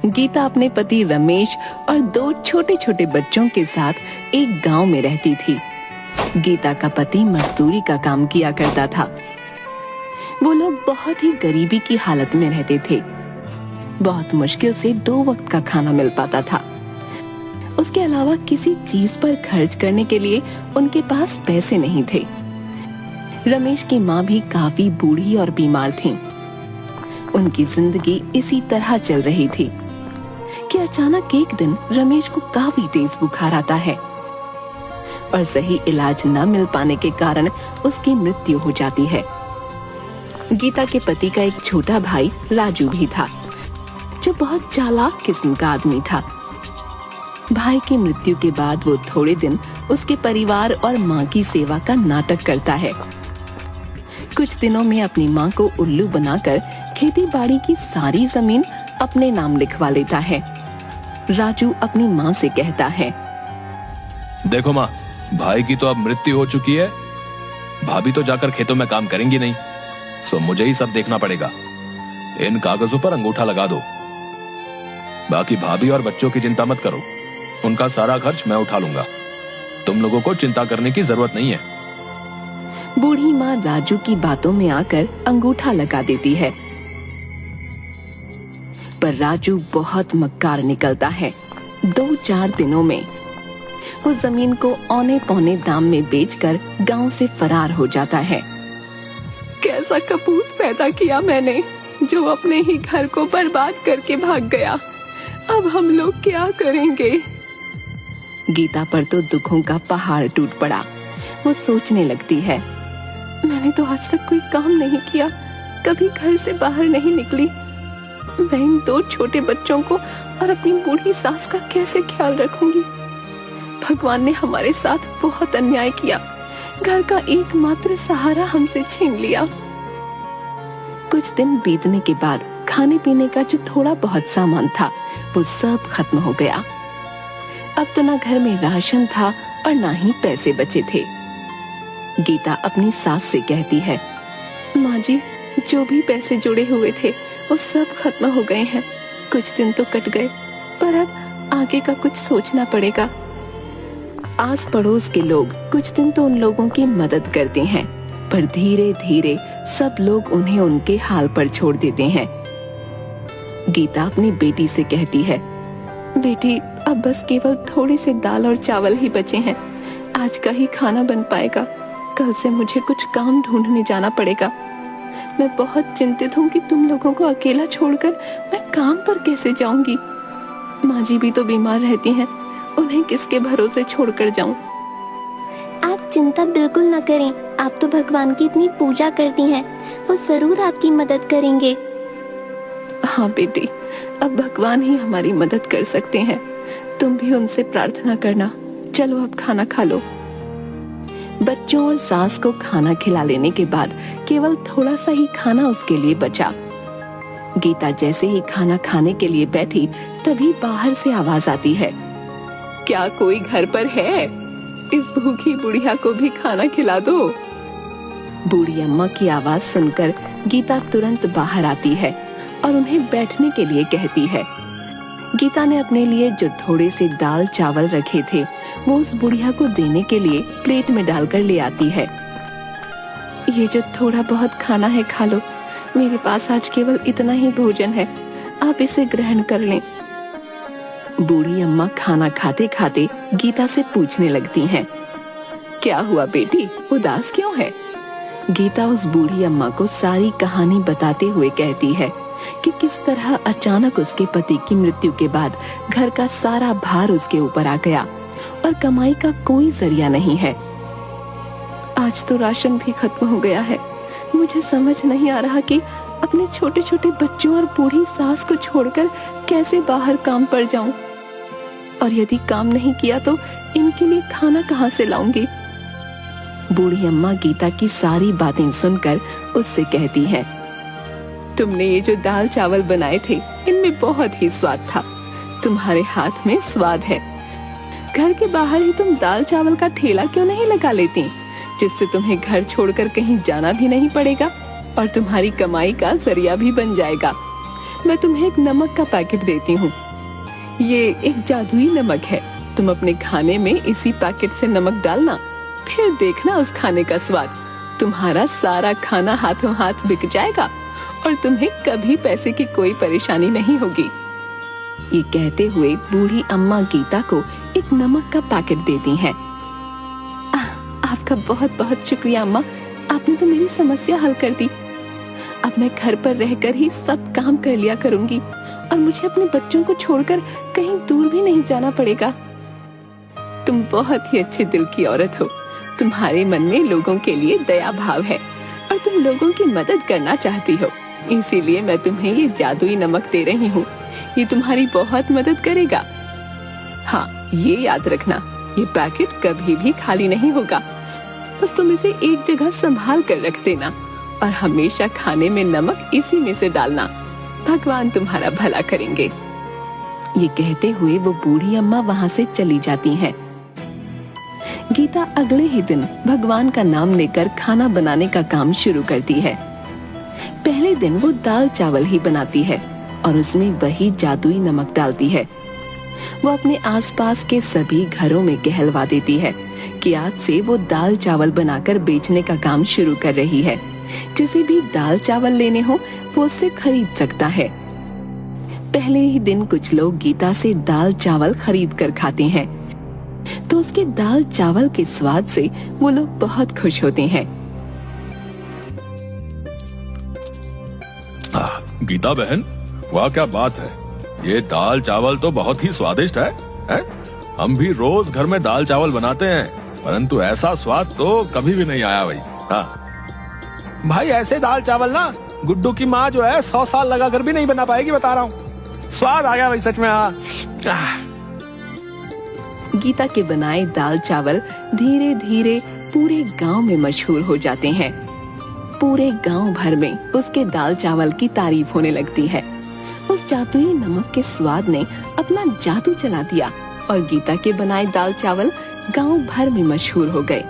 गीता अपने पति रमेश और 2 छोटे छोटे बच्चों के साथ एक गांव में रहती थी। गीता का पति मजदूरी का काम किया करता था। वो लोग बहुत ही गरीबी की हालत में रहते थे। बहुत मुश्किल से 2 वक्त का खाना मिल पाता था। उसके अलावा किसी चीज पर खर्च करने के लिए उनके पास पैसे नहीं थे। रमेश की माँ भी काफी बूढ़ी और बीमार थी। उनकी जिंदगी इसी तरह चल रही थी कि अचानक एक दिन रमेश को काफी तेज बुखार आता है और सही इलाज न मिल पाने के कारण उसकी मृत्यु हो जाती है। गीता के पति का एक छोटा भाई राजू भी था, जो बहुत चालाक किस्म का आदमी था। भाई की मृत्यु के बाद वो थोड़े दिन उसके परिवार और माँ की सेवा का नाटक करता है। कुछ दिनों में अपनी माँ को उल्लू बनाकर खेती बाड़ी की सारी जमीन अपने नाम लिखवा लेता है। राजू अपनी माँ से कहता है, देखो माँ, भाई की तो अब मृत्यु हो चुकी है। भाभी तो जाकर खेतों में काम करेंगी नहीं, सो मुझे ही सब देखना पड़ेगा। इन कागजों पर अंगूठा लगा दो। बाकी भाभी और बच्चों की चिंता मत करो, उनका सारा खर्च मैं उठा लूंगा। तुम लोगों को चिंता करने की जरूरत नहीं है। बूढ़ी माँ राजू की बातों में आकर अंगूठा लगा देती है, पर राजू बहुत मक्कार निकलता है। 2-4 दिनों में वो जमीन को औने पौने दाम में बेचकर गांव से फरार हो जाता है। कैसा कपूत पैदा किया मैंने, जो अपने ही घर को बर्बाद करके भाग गया। अब हम लोग क्या करेंगे? गीता पर तो दुखों का पहाड़ टूट पड़ा। वो सोचने लगती है, मैंने तो आज तक कोई काम नहीं किया, कभी घर से बाहर नहीं निकली। मैं इन 2 छोटे बच्चों को और अपनी बूढ़ी सास का कैसे ख्याल रखूंगी? भगवान ने हमारे साथ बहुत अन्याय किया। घर का एकमात्र सहारा हमसे छीन लिया। कुछ दिन बीतने के बाद खाने पीने का जो थोड़ा बहुत सामान था वो सब खत्म हो गया। अब तो ना घर में राशन था और ना ही पैसे बचे थे। गीता अपनी सास से कहती है, माँ जी, जो भी पैसे जुड़े हुए थे वो सब खत्म हो गए हैं। कुछ दिन तो कट गए, पर अब आगे का कुछ सोचना पड़ेगा। आस पड़ोस के लोग कुछ दिन तो उन लोगों की मदद करते हैं, पर धीरे धीरे सब लोग उन्हें उनके हाल पर छोड़ देते हैं। गीता अपनी बेटी से कहती है, बेटी, अब बस केवल थोड़े से दाल और चावल ही बचे हैं। आज का ही खाना बन पाएगा, कल से मुझे कुछ काम ढूंढने जाना पड़ेगा। मैं बहुत चिंतित हूँ कि तुम लोगों को अकेला छोड़कर मैं काम पर कैसे जाऊंगी। माँ जी भी तो बीमार रहती हैं, उन्हें किसके भरोसे छोड़कर जाऊं? आप चिंता बिल्कुल न करें, आप तो भगवान की इतनी पूजा करती हैं, वो जरूर आपकी मदद करेंगे। हाँ बेटी, अब भगवान ही हमारी मदद कर सकते हैं। तुम भी उनसे प्रार्थना करना। चलो अब खाना खा लो। बच्चों और सास को खाना खिला लेने के बाद केवल थोड़ा सा ही खाना उसके लिए बचा। गीता जैसे ही खाना खाने के लिए बैठी, तभी बाहर से आवाज आती है, क्या कोई घर पर है? इस भूखी बुढ़िया को भी खाना खिला दो। बूढ़ी अम्मा की आवाज सुनकर गीता तुरंत बाहर आती है और उन्हें बैठने के लिए कहती है। गीता ने अपने लिए जो थोड़े से दाल चावल रखे थे वो उस बुढ़िया को देने के लिए प्लेट में डालकर ले आती है। ये जो थोड़ा बहुत खाना है खा लो, मेरे पास आज केवल इतना ही भोजन है, आप इसे ग्रहण कर लें। बूढ़ी अम्मा खाना खाते खाते गीता से पूछने लगती हैं, क्या हुआ बेटी, उदास क्यों है? गीता उस बूढ़ी अम्मा को सारी कहानी बताते हुए कहती है कि किस तरह अचानक उसके पति की मृत्यु के बाद घर का सारा भार उसके ऊपर आ गया और कमाई का कोई जरिया नहीं है। आज तो राशन भी खत्म हो गया है। मुझे समझ नहीं आ रहा कि अपने छोटे छोटे बच्चों और बूढ़ी सास को छोड़कर कैसे बाहर काम पर जाऊं, और यदि काम नहीं किया तो इनके लिए खाना कहां से लाऊंगी? बूढ़ी अम्मा गीता की सारी बातें सुनकर उससे कहती है, तुमने ये जो दाल चावल बनाए थे इनमें बहुत ही स्वाद था। तुम्हारे हाथ में स्वाद है। घर के बाहर ही तुम दाल चावल का ठेला क्यों नहीं लगा लेती, जिससे तुम्हें घर छोड़कर कहीं जाना भी नहीं पड़ेगा और तुम्हारी कमाई का जरिया भी बन जाएगा। मैं तुम्हें एक नमक का पैकेट देती हूँ। ये एक जादुई नमक है। तुम अपने खाने में इसी पैकेट से नमक डालना, फिर देखना उस खाने का स्वाद। तुम्हारा सारा खाना हाथों हाथ बिक जाएगा और तुम्हें कभी पैसे की कोई परेशानी नहीं होगी। ये कहते हुए बूढ़ी अम्मा गीता को एक नमक का पैकेट देती हैं। आपका बहुत बहुत शुक्रिया अम्मा, आपने तो मेरी समस्या हल कर दी। अब मैं घर पर रहकर ही सब काम कर लिया करूंगी और मुझे अपने बच्चों को छोड़कर कहीं दूर भी नहीं जाना पड़ेगा। तुम बहुत ही अच्छे दिल की औरत हो। तुम्हारे मन में लोगों के लिए दया भाव है और तुम लोगों की मदद करना चाहती हो। इसीलिए मैं तुम्हें ये जादुई नमक दे रही हूँ। ये तुम्हारी बहुत मदद करेगा। हाँ, ये याद रखना, ये पैकेट कभी भी खाली नहीं होगा। बस तुम इसे एक जगह संभाल कर रख देना और हमेशा खाने में नमक इसी में से डालना। भगवान तुम्हारा भला करेंगे। ये कहते हुए वो बूढ़ी अम्मा वहाँ से चली जाती हैं। गीता अगले ही दिन भगवान का नाम लेकर खाना बनाने का काम शुरू करती है। पहले दिन वो दाल चावल ही बनाती है और उसमें वही जादुई नमक डालती है। वो अपने आसपास के सभी घरों में कहलवा देती है कि आज से वो दाल चावल बनाकर बेचने का काम शुरू कर रही है। जिसे भी दाल चावल लेने हो वो उससे खरीद सकता है। पहले ही दिन कुछ लोग गीता से दाल चावल खरीद कर खाते हैं तो उसके दाल चावल के स्वाद से वो लोग बहुत खुश होते हैं। गीता बहन, वाह क्या बात है। ये दाल चावल तो बहुत ही स्वादिष्ट है? हम भी रोज घर में दाल चावल बनाते हैं, परंतु ऐसा स्वाद तो कभी भी नहीं आया भाई। हाँ भाई, ऐसे दाल चावल ना गुड्डू की माँ जो है 100 साल लगा कर भी नहीं बना पाएगी, बता रहा हूँ। स्वाद आ गया भाई सच में। हाँ, गीता के बनाए दाल चावल धीरे धीरे पूरे गांव में मशहूर हो जाते हैं। पूरे गांव भर में उसके दाल चावल की तारीफ होने लगती है। उस जादुई नमक के स्वाद ने अपना जादू चला दिया और गीता के बनाए दाल चावल गांव भर में मशहूर हो गए।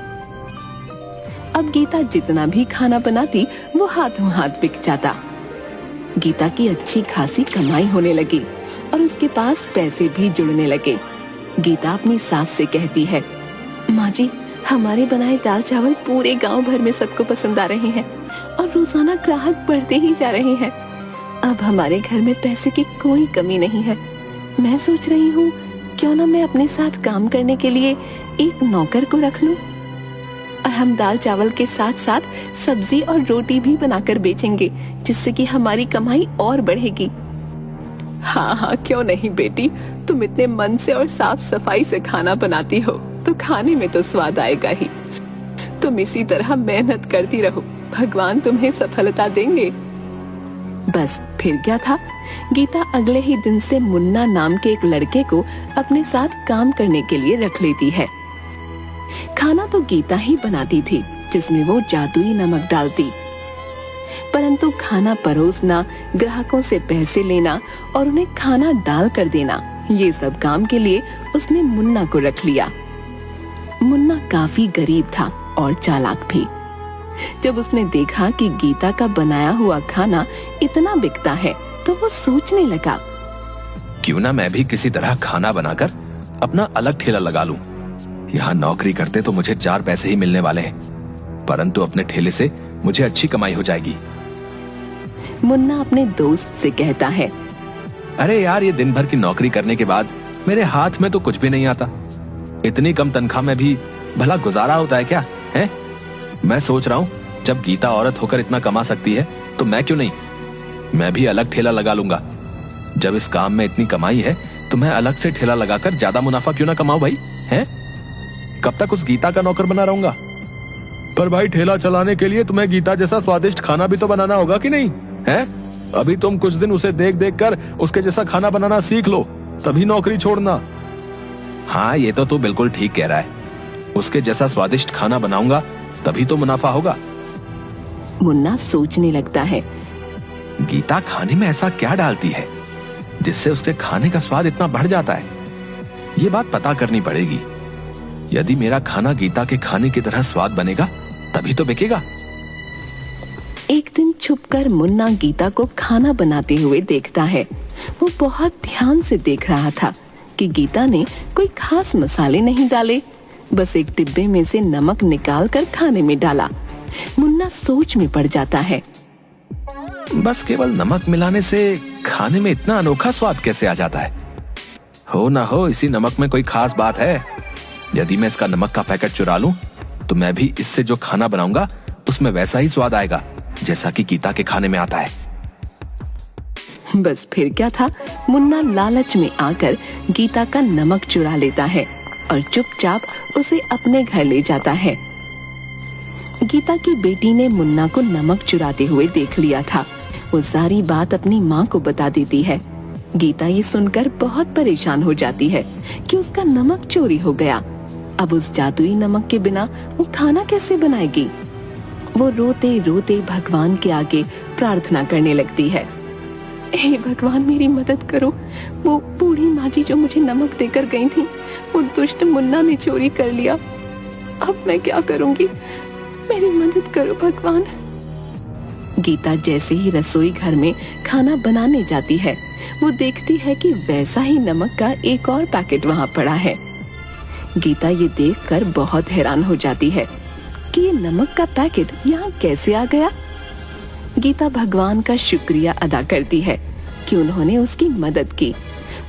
अब गीता जितना भी खाना बनाती वो हाथों हाथ बिक जाता। गीता की अच्छी खासी कमाई होने लगी और उसके पास पैसे भी जुड़ने लगे। गीता अपनी सास से कहती है, माँ जी, हमारे बनाए दाल चावल पूरे गांव भर में सबको पसंद आ रहे हैं और रोजाना ग्राहक बढ़ते ही जा रहे हैं। अब हमारे घर में पैसे की कोई कमी नहीं है। मैं सोच रही हूँ क्यों ना मैं अपने साथ काम करने के लिए एक नौकर को रख लूं और हम दाल चावल के साथ साथ सब्जी और रोटी भी बनाकर बेचेंगे, जिससे कि हमारी कमाई और बढ़ेगी। हाँ हाँ, क्यों नहीं बेटी, तुम इतने मन से और साफ सफाई से खाना बनाती हो तो खाने में तो स्वाद आएगा ही। तुम इसी तरह मेहनत करती रहो, भगवान तुम्हें सफलता देंगे। बस फिर क्या था, गीता अगले ही दिन से मुन्ना नाम के एक लड़के को अपने साथ काम करने के लिए रख लेती है। खाना तो गीता ही बनाती थी, जिसमें वो जादुई नमक डालती, परंतु खाना परोसना, ग्राहकों से पैसे लेना और उन्हें खाना डाल कर देना, ये सब काम के लिए उसने मुन्ना को रख लिया। मुन्ना काफी गरीब था और चालाक भी। जब उसने देखा कि गीता का बनाया हुआ खाना इतना बिकता है तो वो सोचने लगा, क्यों ना मैं भी किसी तरह खाना बनाकर अपना अलग ठेला लगा लूं। यहाँ नौकरी करते तो मुझे 4 पैसे ही मिलने वाले हैं, परंतु अपने ठेले से मुझे अच्छी कमाई हो जाएगी। मुन्ना अपने दोस्त से कहता है, अरे यार, ये दिन भर की नौकरी करने के बाद मेरे हाथ में तो कुछ भी नहीं आता। इतनी कम तनख्वाह में भी भला गुजारा होता है क्या? है? मैं सोच रहा हूँ, जब गीता औरत होकर इतना कमा सकती है तो मैं क्यों नहीं, मैं भी अलग ठेला लगा लूंगा। जब इस काम में इतनी कमाई है तो मैं अलग से ठेला लगाकर ज्यादा मुनाफा क्यों ना कमाऊं भाई? हैं? कब तक उस गीता का नौकर बना रहूंगा? पर भाई, ठेला चलाने के लिए तुम्हें गीता जैसा स्वादिष्ट खाना भी तो बनाना होगा कि नहीं है? अभी तुम कुछ दिन उसे देख देख कर उसके जैसा खाना बनाना सीख लो, तभी नौकरी छोड़ना। हाँ, ये तो तू बिल्कुल ठीक कह रहा है। उसके जैसा स्वादिष्ट खाना बनाऊंगा तभी तो मुनाफा होगा। मुन्ना सोचने लगता है, गीता खाने में ऐसा क्या डालती है जिससे उसके खाने का स्वाद इतना बढ़ जाता है? ये बात पता करनी पड़ेगी। यदि मेरा खाना गीता के खाने की तरह स्वाद बनेगा तभी तो बिकेगा। एक दिन छुपकर मुन्ना गीता को खाना बनाते हुए देखता है। वो बहुत ध्यान से देख रहा था कि गीता ने कोई खास मसाले नहीं डाले, बस एक डिब्बे में से नमक निकाल कर खाने में डाला। मुन्ना सोच में पड़ जाता है। बस केवल नमक मिलाने से खाने में इतना अनोखा स्वाद कैसे आ जाता है? हो ना हो इसी नमक में कोई खास बात है। यदि मैं इसका नमक का पैकेट चुरा लूं, तो मैं भी इससे जो खाना बनाऊंगा उसमें वैसा ही स्वाद आएगा जैसा कि गीता के खाने में आता है। बस फिर क्या था, मुन्ना लालच में आकर गीता का नमक चुरा लेता है और चुपचाप उसे अपने घर ले जाता है। गीता की बेटी ने मुन्ना को नमक चुराते हुए देख लिया था। वो सारी बात अपनी माँ को बता देती है। गीता ये सुनकर बहुत परेशान हो जाती है कि उसका नमक चोरी हो गया। अब उस जादुई नमक के बिना वो खाना कैसे बनाएगी? वो रोते रोते भगवान के आगे प्रार्थना करने लगती है। हे भगवान, मेरी मदद करो। वो बूढ़ी माँ जी जो मुझे नमक देकर गई थी, वो दुष्ट मुन्ना ने चोरी कर लिया। अब मैं क्या करूंगी? मेरी मदद करो भगवान। गीता जैसे ही रसोई घर में खाना बनाने जाती है, वो देखती है कि वैसा ही नमक का एक और पैकेट वहाँ पड़ा है। गीता ये देखकर बहुत हैरान हो जाती है कि ये नमक का पैकेट यहाँ कैसे आ गया। गीता भगवान का शुक्रिया अदा करती है कि उन्होंने उसकी मदद की।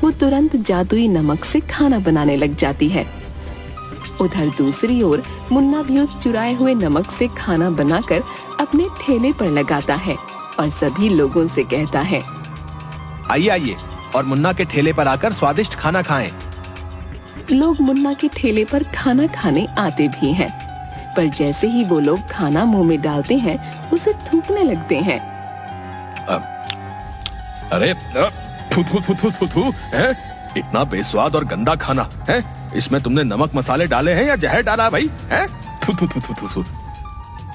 वो तुरंत जादुई नमक से खाना बनाने लग जाती है। उधर दूसरी ओर मुन्ना भी उस चुराए हुए नमक से खाना बनाकर अपने ठेले पर लगाता है और सभी लोगों से कहता है, आइए आइए और मुन्ना के ठेले पर आकर स्वादिष्ट खाना खाएं। लोग मुन्ना के ठेले पर खाना खाने आते भी हैं, पर जैसे ही वो लोग खाना मुंह में डालते हैं, उसे थूकने लगते हैं। अरे थू थू थू थू थू थू, हैं? इतना बेस्वाद और गंदा खाना है। इसमें तुमने नमक मसाले डाले हैं या जहर डाला है भाई? हैं? थू थू थू थू थू।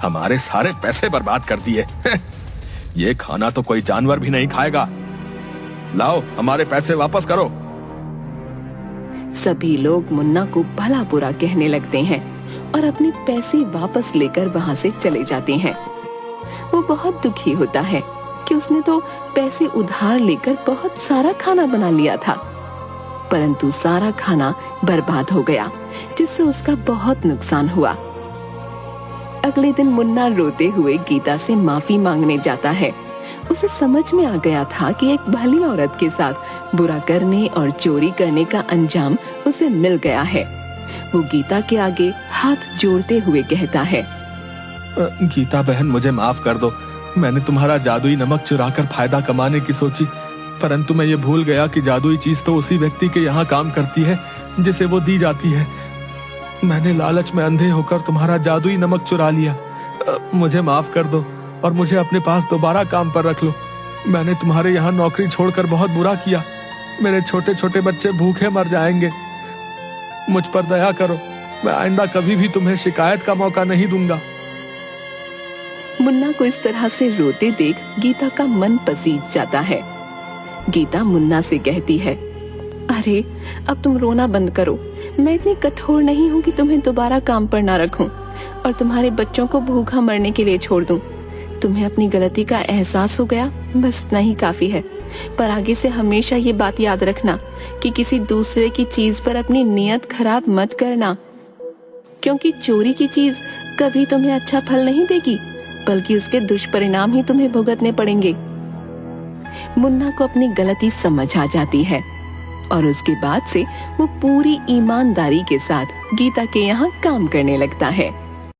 हमारे सारे पैसे बर्बाद कर दिए। ये खाना तो कोई जानवर भी नहीं खाएगा। लाओ हमारे पैसे वापस करो। सभी लोग मुन्ना को भला बुरा कहने लगते हैं और अपने पैसे वापस लेकर वहाँ से चले जाते हैं। वो बहुत दुखी होता है कि उसने तो पैसे उधार लेकर बहुत सारा खाना बना लिया था, परंतु सारा खाना बर्बाद हो गया, जिससे उसका बहुत नुकसान हुआ। अगले दिन मुन्ना रोते हुए गीता से माफी मांगने जाता है। उसे समझ में आ गया था कि एक भली औरत के साथ बुरा करने और चोरी करने का अंजाम उसे मिल गया है। वो गीता के आगे हाथ जोड़ते हुए कहता है, गीता बहन, मुझे माफ कर दो। मैंने तुम्हारा जादुई नमक चुराकर फायदा कमाने की सोची, परंतु मैं ये भूल गया कि जादुई चीज तो उसी व्यक्ति के यहाँ काम करती है जिसे वो दी जाती है। मैंने लालच में अंधे होकर तुम्हारा जादुई नमक चुरा लिया। मुझे माफ कर दो और मुझे अपने पास दोबारा काम पर रख लो। मैंने तुम्हारे यहाँ नौकरी छोड़कर बहुत बुरा किया। मेरे छोटे छोटे बच्चे भूखे मर जाएंगे। मुझ पर दया करो। मैं आइंदा कभी भी तुम्हें शिकायत का मौका नहीं दूंगा। मुन्ना को इस तरह से रोते देख गीता का मन पसीज जाता है। गीता मुन्ना से कहती है, अरे अब तुम रोना बंद करो। मैं इतनी कठोर नहीं हूँ कि तुम्हें दोबारा काम पर ना रखूं और तुम्हारे बच्चों को भूखा मरने के लिए छोड़ दूं। तुम्हें अपनी गलती का एहसास हो गया, बस इतना ही काफी है। पर आगे से हमेशा ये बात याद रखना कि किसी दूसरे की चीज पर अपनी नीयत खराब मत करना, क्योंकि चोरी की चीज कभी तुम्हें अच्छा फल नहीं देगी, बल्कि उसके दुष्परिणाम ही तुम्हें भुगतने पड़ेंगे। मुन्ना को अपनी गलती समझ आ जाती है और उसके बाद से वो पूरी ईमानदारी के साथ गीता के यहाँ काम करने लगता है।